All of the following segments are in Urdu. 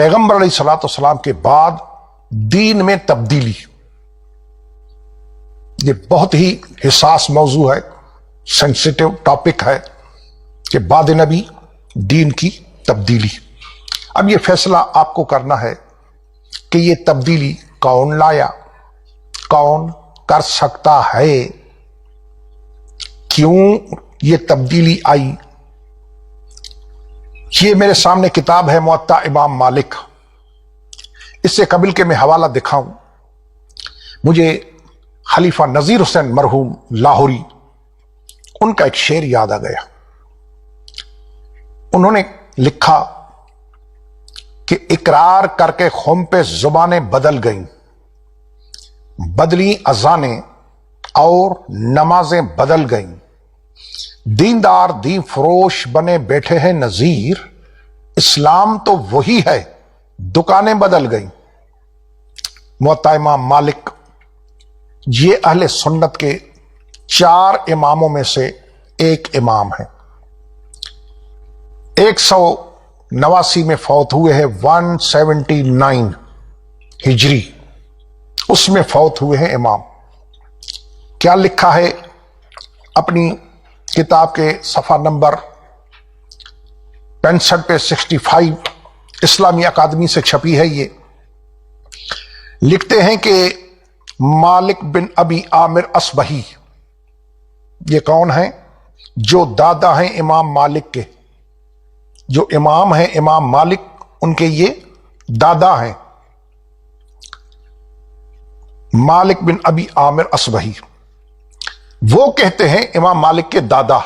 پیغمبر علیہ الصلوۃ والسلام کے بعد دین میں تبدیلی، یہ بہت ہی حساس موضوع ہے، سینسیٹیو ٹاپک ہے کہ بعد نبی دین کی تبدیلی۔ اب یہ فیصلہ آپ کو کرنا ہے کہ یہ تبدیلی کون لایا، کون کر سکتا ہے، کیوں یہ تبدیلی آئی۔ یہ میرے سامنے کتاب ہے موطا امام مالک۔ اس سے قبل کہ میں حوالہ دکھاؤں، مجھے خلیفہ نذیر حسین مرحوم لاہوری ان کا ایک شعر یاد آ گیا۔ انہوں نے لکھا کہ اقرار کر کے خم پہ زبانیں بدل گئیں، بدلی اذانیں اور نمازیں بدل گئیں، دیندار دین فروش بنے بیٹھے ہیں نذیر، اسلام تو وہی ہے دکانیں بدل گئیں۔ موطا امام مالک یہ اہل سنت کے 4 اماموں میں سے ایک امام ہے۔ 189 میں فوت ہوئے ہیں، 179 ہجری اس میں فوت ہوئے ہیں امام۔ کیا لکھا ہے اپنی کتاب کے صفحہ نمبر 65 پہ 65، اسلامی اکادمی سے چھپی ہے یہ۔ لکھتے ہیں کہ مالک بن ابی عامر اصبہی، یہ کون ہیں؟ جو دادا ہیں امام مالک کے، جو امام ہیں امام مالک ان کے یہ دادا ہیں، مالک بن ابی عامر اصبہی۔ وہ کہتے ہیں امام مالک کے دادا،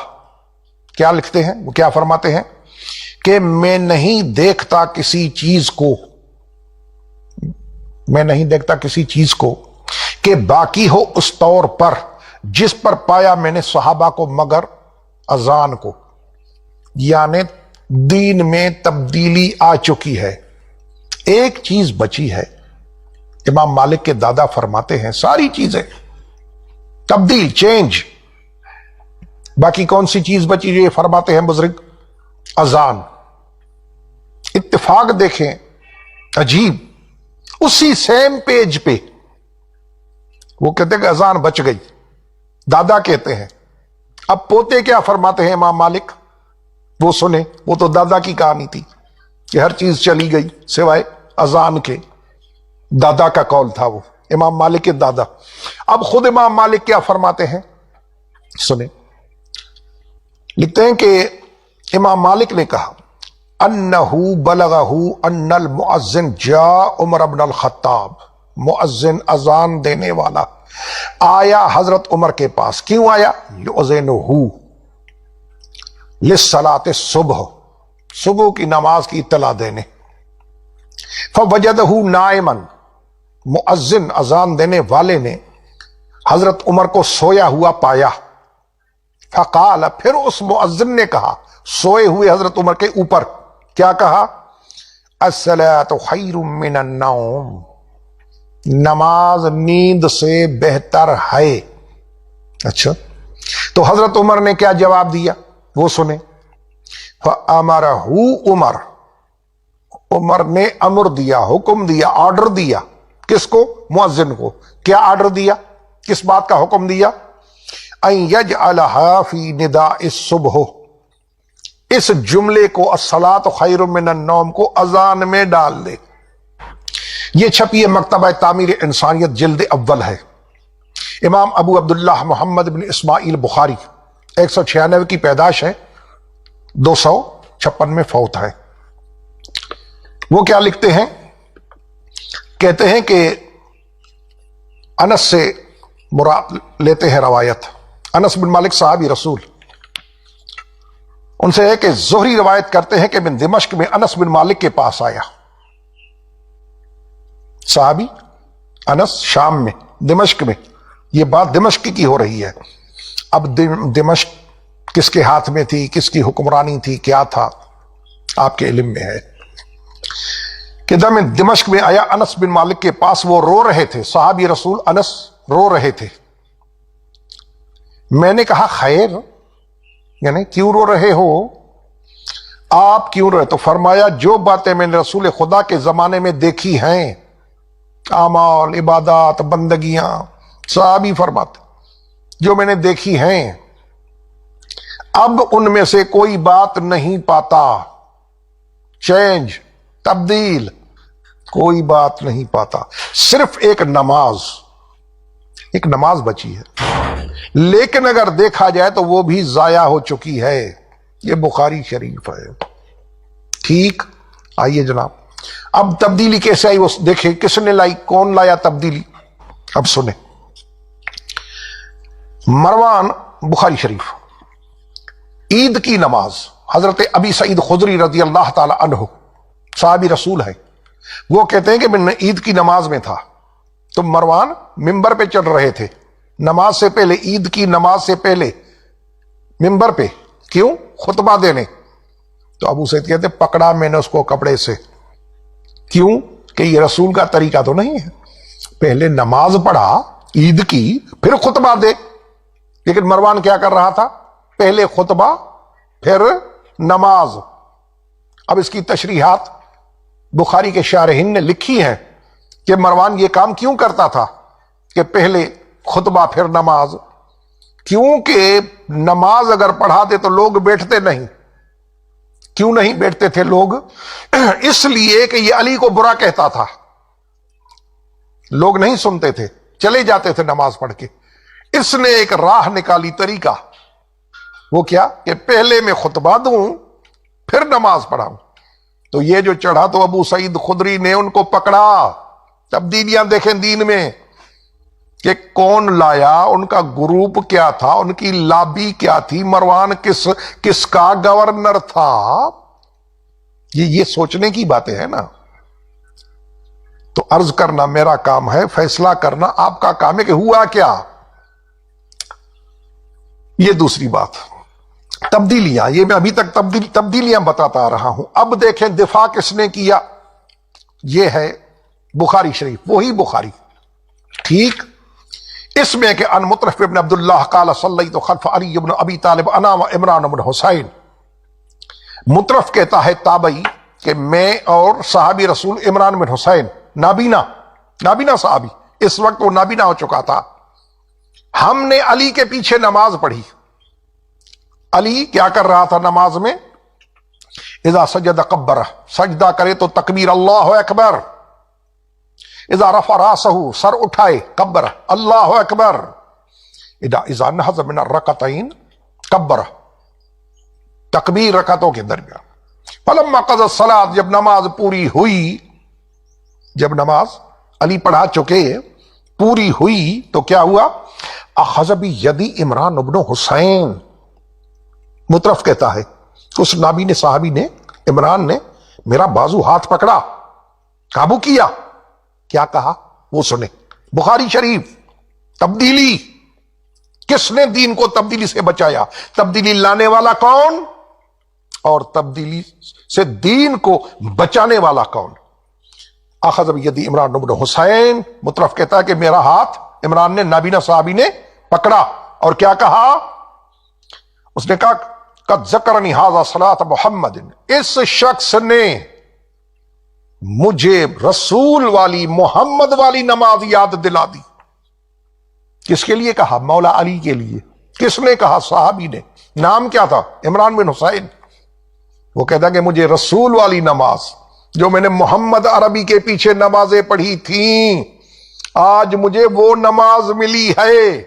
کیا لکھتے ہیں، وہ کیا فرماتے ہیں کہ میں نہیں دیکھتا کسی چیز کو، میں نہیں دیکھتا کسی چیز کو کہ باقی ہو اس طور پر جس پر پایا میں نے صحابہ کو مگر اذان کو، یعنی دین میں تبدیلی آ چکی ہے، ایک چیز بچی ہے۔ امام مالک کے دادا فرماتے ہیں ساری چیزیں تبدیل، چینج، باقی کون سی چیز بچی؟ یہ فرماتے ہیں بزرگ، اذان۔ اتفاق دیکھیں عجیب، اسی سیم پیج پہ وہ کہتے ہیں کہ اذان بچ گئی، دادا کہتے ہیں۔ اب پوتے کیا فرماتے ہیں امام مالک، وہ سنیں، وہ تو دادا کی کہانی تھی کہ ہر چیز چلی گئی سوائے اذان کے، دادا کا قول تھا وہ، امام مالک کے دادا۔ اب خود امام مالک کیا فرماتے ہیں سنیں، لکھتے ہیں کہ امام مالک نے کہا انہو بلغہ ان المؤذن جاء عمر بن الخطاب، مؤذن اذان دینے والا آیا حضرت عمر کے پاس، کیوں آیا؟ یؤذنہ للصلاۃ الصبح، صبح کی نماز کی اطلاع دینے۔ فوجدہ نائما، مؤذن اذان دینے والے نے حضرت عمر کو سویا ہوا پایا۔ فقال، پھر اس مؤذن نے کہا سوئے ہوئے حضرت عمر کے اوپر، کیا کہا؟ الصلاۃ خیر من النوم، نماز نیند سے بہتر ہے۔ اچھا، تو حضرت عمر نے کیا جواب دیا وہ سنیں۔ فامرہ عمر، عمر نے امر دیا، حکم دیا، آرڈر دیا، کس کو؟ مؤذن کو۔ کیا آرڈر دیا، کس بات کا حکم دیا؟ ان یجعلھا فی نداء الصبح، اس جملے کو الصلاۃ خیر من النوم کو اذان میں ڈال دے۔ یہ چھپی ہے مکتبہ تعمیر انسانیت جلد اول ہے۔ امام ابو عبداللہ محمد بن اسماعیل بخاری 196 کی پیدائش ہے، 256 میں فوت ہے۔ وہ کیا لکھتے ہیں، کہتے ہیں کہ انس سے مراد لیتے ہیں روایت، انس بن مالک صحابی رسول، ان سے ہے کہ زہری روایت کرتے ہیں کہ میں دمشق میں انس بن مالک کے پاس آیا، صحابی انس شام میں، دمشق میں، یہ بات دمشق کی ہو رہی ہے۔ اب دمشق کس کے ہاتھ میں تھی، کس کی حکمرانی تھی، کیا تھا، آپ کے علم میں ہے کہ جب میں دمشق میں آیا انس بن مالک کے پاس، وہ رو رہے تھے، صحابی رسول انس رو رہے تھے۔ میں نے کہا خیر، یعنی کیوں رو رہے ہو؟ آپ کیوں رہے؟ تو فرمایا جو باتیں میں نے رسول خدا کے زمانے میں دیکھی ہیں، اعمال، عبادات، بندگیاں، صحابی فرماتے جو میں نے دیکھی ہیں، اب ان میں سے کوئی بات نہیں پاتا، چینج، تبدیل، کوئی بات نہیں پاتا، صرف ایک نماز بچی ہے، لیکن اگر دیکھا جائے تو وہ بھی ضائع ہو چکی ہے۔ یہ بخاری شریف ہے۔ ٹھیک، آئیے جناب، اب تبدیلی کیسے آئی وہ دیکھیں، کس نے لائی، کون لایا تبدیلی؟ اب سنیں، مروان، بخاری شریف، عید کی نماز، حضرت ابی سعید خدری رضی اللہ تعالی عنہ صحابی رسول ہے، وہ کہتے ہیں کہ میں عید کی نماز میں تھا، تو مروان ممبر پہ چڑھ رہے تھے نماز سے پہلے، عید کی نماز سے پہلے ممبر پہ، کیوں؟ خطبہ دینے۔ تو ابو سعید کہتے پکڑا میں نے اس کو کپڑے سے، کیوں؟ کہ یہ رسول کا طریقہ تو نہیں ہے، پہلے نماز پڑھا عید کی پھر خطبہ دے، لیکن مروان کیا کر رہا تھا؟ پہلے خطبہ پھر نماز۔ اب اس کی تشریحات بخاری کے شارحین نے لکھی ہیں کہ مروان یہ کام کیوں کرتا تھا کہ پہلے خطبہ پھر نماز، کیونکہ نماز اگر پڑھاتے تو لوگ بیٹھتے نہیں۔ کیوں نہیں بیٹھتے تھے لوگ؟ اس لیے کہ یہ علی کو برا کہتا تھا، لوگ نہیں سنتے تھے، چلے جاتے تھے نماز پڑھ کے۔ اس نے ایک راہ نکالی، طریقہ، وہ کیا کہ پہلے میں خطبہ دوں پھر نماز پڑھاؤں۔ تو یہ جو چڑھا تو ابو سعید خدری نے ان کو پکڑا۔ تبدیلیاں دیکھیں دین میں کہ کون لایا، ان کا گروپ کیا تھا، ان کی لابی کیا تھی، مروان کس کا گورنر تھا۔ یہ سوچنے کی باتیں ہیں نا۔ تو عرض کرنا میرا کام ہے، فیصلہ کرنا آپ کا کام ہے کہ ہوا کیا۔ یہ دوسری بات، تبدیلیاں، یہ میں ابھی تک تبدیلیاں بتاتا آ رہا ہوں۔ اب دیکھیں دفاع کس نے کیا، یہ ہے بخاری شریف، وہی بخاری، ٹھیک۔ اس میں کہ ان مطرف ابن عبداللہ قال صلیت خلف علی بن ابی طالب انا و عمران بن حسین۔ مطرف کہتا ہے تابعی کہ میں اور صحابی رسول عمران بن حسین، نابینا صحابی، اس وقت وہ نابینا ہو چکا تھا، ہم نے علی کے پیچھے نماز پڑھی۔ علی کیا کر رہا تھا نماز میں؟ اذا سجد کبر، سجدہ کرے تو تکبیر اللہ اکبر، اذا رفع راسہ، سر اٹھائے کبر اللہ اکبر، اذا نہض من الرکعتین کبر، تکبیر رکعتوں کے درمیان۔ فلما قضى الصلاۃ، جب نماز پوری ہوئی، جب نماز علی پڑھا چکے پوری ہوئی تو کیا ہوا؟ اخذ بیدی عمران بن حسین، مطرف کہتا ہے اس نابی نے، صحابی نے، عمران نے میرا بازو ہاتھ پکڑا، قابو کیا۔ کیا کہا وہ سنیں، بخاری شریف۔ تبدیلی، کس نے دین کو تبدیلی سے بچایا؟ تبدیلی لانے والا کون اور تبدیلی سے دین کو بچانے والا کون؟ اخذ بیدی عمران بن حسین، مطرف کہتا ہے کہ میرا ہاتھ عمران نے، نابینا صحابی نے پکڑا، اور کیا کہا؟ اس نے کہا قد ذکرنی ھذا صلاۃ محمد، اس شخص نے مجھے رسول والی، محمد والی نماز یاد دلا دی۔ کس کے لیے کہا؟ مولا علی کے لیے۔ کس نے کہا؟ صحابی نے۔ نام کیا تھا؟ عمران بن حسین۔ وہ کہتا کہ مجھے رسول والی نماز، جو میں نے محمد عربی کے پیچھے نمازیں پڑھی تھیں، آج مجھے وہ نماز ملی ہے۔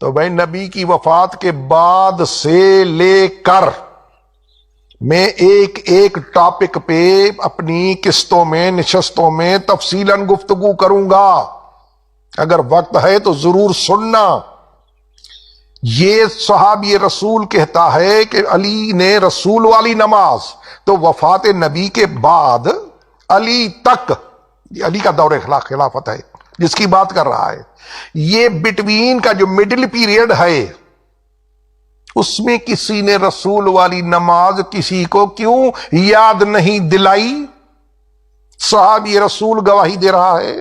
تو بھائی نبی کی وفات کے بعد سے لے کر میں ایک ایک ٹاپک پہ اپنی قسطوں میں، نشستوں میں تفصیلاً گفتگو کروں گا، اگر وقت ہے تو ضرور سننا۔ یہ صحابی رسول کہتا ہے کہ علی نے رسول والی نماز، تو وفات نبی کے بعد علی تک، یہ علی کا دور خلافت ہے جس کی بات کر رہا ہے، یہ بٹوین کا جو مڈل پیریڈ ہے، اس میں کسی نے رسول والی نماز کسی کو کیوں یاد نہیں دلائی؟ صحابی رسول گواہی دے رہا ہے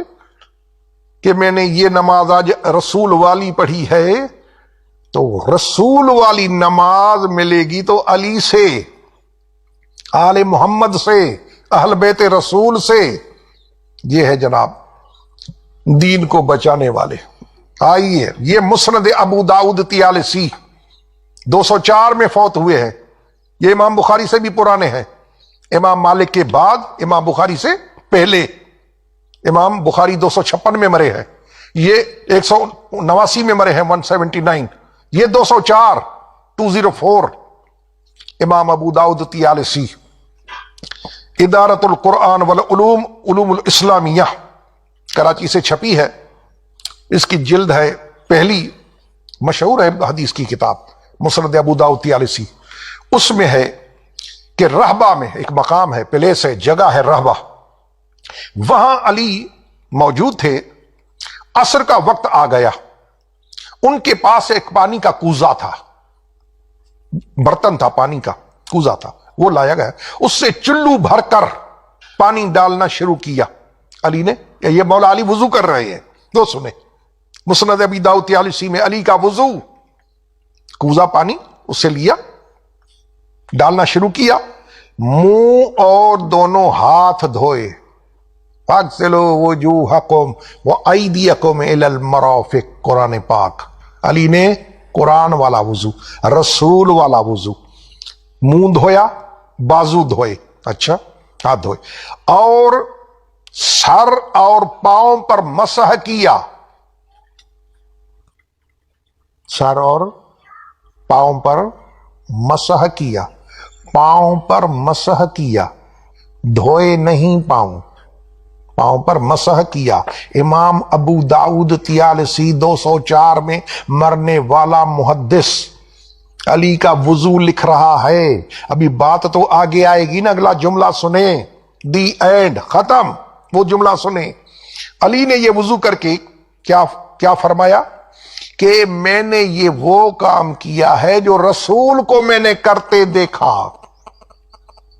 کہ میں نے یہ نماز آج رسول والی پڑھی ہے۔ تو رسول والی نماز ملے گی تو علی سے، آل محمد سے، اہل بیت رسول سے، یہ ہے جناب دین کو بچانے والے۔ آئیے، یہ مسند ابو داؤد طیالسی 204 میں فوت ہوئے ہیں، یہ امام بخاری سے بھی پرانے ہیں، امام مالک کے بعد، امام بخاری سے پہلے۔ امام بخاری 256 میں مرے ہیں، یہ 189 میں مرے ہیں، 179، یہ 204، 204 امام ابو داؤد طیالسی۔ ادارت القرآن والعلوم، علوم الاسلامیہ، کراچی سے چھپی ہے، اس کی جلد ہے پہلی، مشہور ہے حدیث کی کتاب مسند ابو داؤد طیالسی۔ اس میں ہے کہ رہبہ میں ایک مقام ہے، پلیس ہے، جگہ ہے رہبہ، وہاں علی موجود تھے، عصر کا وقت آ گیا، ان کے پاس ایک پانی کا کوزہ تھا، برتن تھا، پانی کا کوزہ تھا، وہ لایا گیا، اس سے چلو بھر کر پانی ڈالنا شروع کیا علی نے۔ یہ مولا علی وضو کر رہے ہیں، تو سنیں مسند ابی داؤد طیالسی میں علی کا وضو، کوزہ پانی اس سے لیا، ڈالنا شروع کیا، منہ اور دونوں ہاتھ دھوئے، فاغسلوا وجوہکم وایدیکم الی المرافق، قرآن پاک۔ علی نے قرآن والا وضو، رسول والا وضو، منہ دھویا، بازو دھوئے، اچھا ہاتھ دھوئے، اور سر اور پاؤں پر مسح کیا، سر اور پاؤں پر مسح کیا، پاؤں پر مسح کیا، دھوئے نہیں پاؤں، پاؤں پر مسح کیا۔ امام ابو داؤد طیالسی 204 میں مرنے والا محدث علی کا وضو لکھ رہا ہے۔ ابھی بات تو آگے آئے گی نا، اگلا جملہ سنیں، دی اینڈ، ختم، وہ جملہ سنیں۔ علی نے یہ وضو کر کے کیا فرمایا کہ میں نے یہ وہ کام کیا ہے جو رسول کو میں نے کرتے دیکھا۔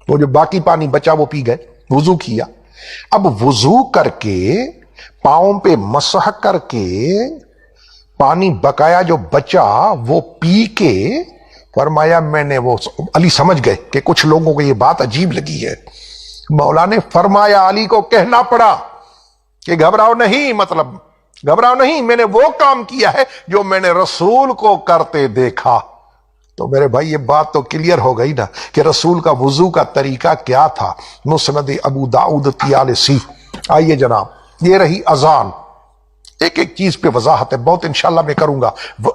وہ جو باقی پانی بچا وہ پی گئے، وضو کیا۔ اب وضو کر کے پاؤں پہ مسح کر کے پانی بقایا جو بچا وہ پی کے فرمایا میں نے وہ، علی سمجھ گئے کہ کچھ لوگوں کو یہ بات عجیب لگی ہے، مولا نے فرمایا، علی کو کہنا پڑا کہ گھبراؤ نہیں، مطلب گھبراؤ نہیں، میں نے وہ کام کیا ہے جو میں نے رسول کو کرتے دیکھا۔ تو میرے بھائی یہ بات تو کلیئر ہو گئی نا کہ رسول کا وضو کا طریقہ کیا تھا، مسند ابو داؤد طیالسی۔ آئیے جناب، یہ رہی اذان، ایک ایک چیز پہ وضاحت ہے، بہت انشاءاللہ میں کروں گا،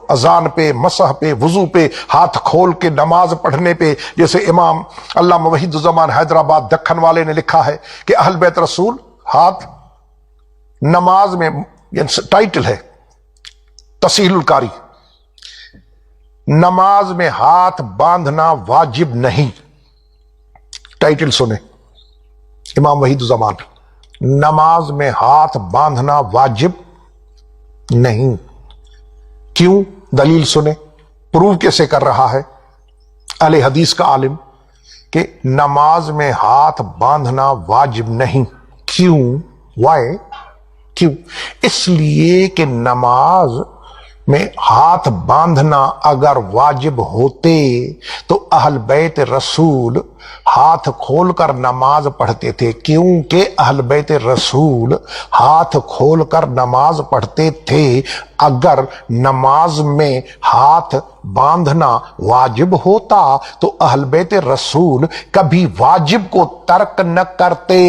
اذان پہ، مسح پہ، وضو پہ، ہاتھ کھول کے نماز پڑھنے پہ۔ جیسے امام علامہ وحید الزمان حیدرآباد دکن والے نے لکھا ہے کہ اہل بیت رسول ہاتھ نماز میں، ٹائٹل ہے تصحیح القاری، نماز میں ہاتھ باندھنا واجب نہیں، ٹائٹل سنیں، امام وحید الزمان، نماز میں ہاتھ باندھنا واجب نہیں۔ کیوں؟ دلیل سنیں، پروو کیسے کر رہا ہے اہل حدیث کا عالم کہ نماز میں ہاتھ باندھنا واجب نہیں۔ کیوں؟ وائے؟ کیوں؟ اس لیے کہ نماز میں ہاتھ باندھنا اگر واجب ہوتے تو اہل بیت رسول ہاتھ کھول کر نماز پڑھتے تھے، کیونکہ اہل بیت رسول ہاتھ کھول کر نماز پڑھتے تھے۔ اگر نماز میں ہاتھ باندھنا واجب ہوتا تو اہل بیت رسول کبھی واجب کو ترک نہ کرتے۔